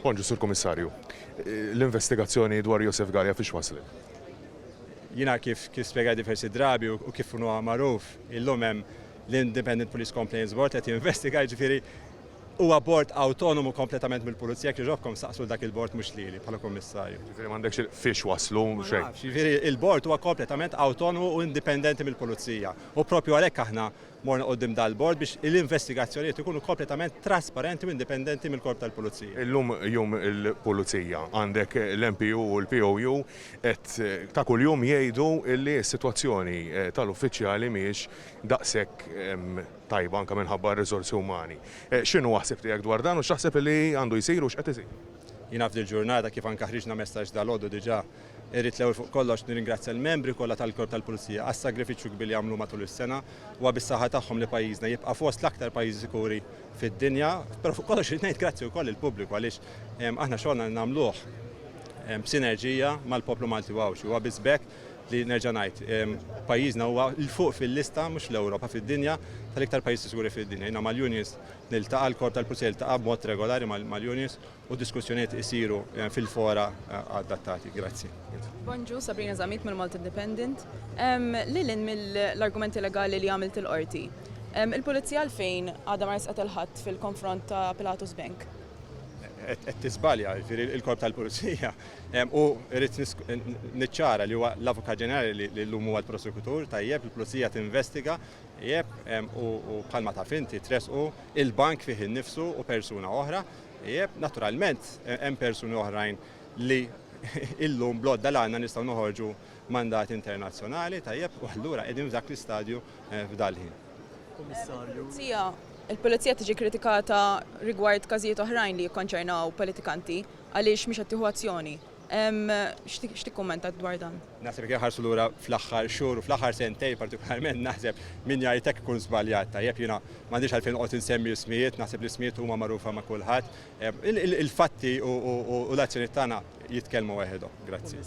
Bonġu, Sur Komissarju. L-investigazzjoni dwar Josef Galea fiex waslet? Jina kif spiega diversi drabi u kif unu maruf, illum hemm l-Independent Police Complaints Board qed jinvestiga, ġifieri huwa bord autonomu kompletament mill-Pulizija kif ġobkom saqsu dak il-bord mhux lili bħala kummissarju. Ġifieri m'għandekx fiex waslu xejn. Ġifieri il-bord huwa kompletament autonomu u indipendenti mill-Pulizija. U propju għalhekk aħna morna qudiem dal-bord biex l-investigazzjonijiet ikunu kompletament trasparenti u indipendenti mill-Korp tal-Pulizija. Illum jum il-Pulizija għandek l-MPU u l-POU qed ta' kuljum jgħidu li s-sitwazzjoni tal-uffiċjali mhijiex daqshekk tajba anke minħabba r-riżorsi umani. X'inhu waħseb tiegħek dwar dan u x'taħseb li għandu jsir u x'qed isir? Jina f'dil ġurnata kif anke ħriġna messaġġ dal-għodu diġà irrid l-ewwel fuq kollox nirringrazzja l-membri kollha tal-Korp tal-Pulizija għas-sagrifiċċju kbir li għamlu matul is-sena u bis-saħħa tagħhom li pajjiżna jibqa' fost l-aktar pajjiżi sikuri fid-dinja, però fuq kollox irid ngħid grazzi wkoll il-pubbliku għaliex aħna xogħolna nagħmluh b'sinerġija mal-poplu Malti Wawxi huwa biss bekk li nerġa' ngħid pajjiżna huwa l-fuq fil-lista mhux l-Ewropa fid-dinja tal-iktar pajjiżi siguri fid-dinja. Jiena mal-unions niltaqa' l-Korp tal-Pulizija jiltaqa' b'mod regolari mal-unions u diskussjonijiet isiru fil-fora adattati. Grazzi. Bonġu, Sabrina Zamit mill-Malta Independent. Lilin mill-argumenti legali li għamilt il-qorti. Il-Pulizija għalfejn għadha ma resqet il-ħadd fil-konfront ta' Pilatus Bank? qed tisbalja il-Korp tal-Pulizija u rrid niċċara li huwa l-Avukat Ġenerali li llum huwa l-Prosekutur tajjeb il-Pulizija tinvestiga u bħalma taf inti tresqu il-bank fih innifsu u persuna oħra naturalment hemm persuni oħrajn li illum blodda l-għandna nistgħu noħorġu mandat internazzjonali tajjeb u allura qegħdin f'dak l-istadju f'dal-ħin. Il-Pulizija tiġi kritikata rigward każijiet oħrajn li jikkonċernaw politikanti għaliex mhix qed tieħu azzjoni. X'tikkummenta dwar dan? Naħseb jekk ħarsu lura fl-aħħar xhur u fl-aħħar sentej partikolarment naħseb min jgħid hekk ikun żbaljat tajjeb jiena m'għandix għalfejn qgħod insemmi ismijiet, naħseb l-ismijiet huma magħrufa ma' kulħadd. Il-fatti u l-azzjonijiet tagħna jitkellmu weħedhom. Grazzi.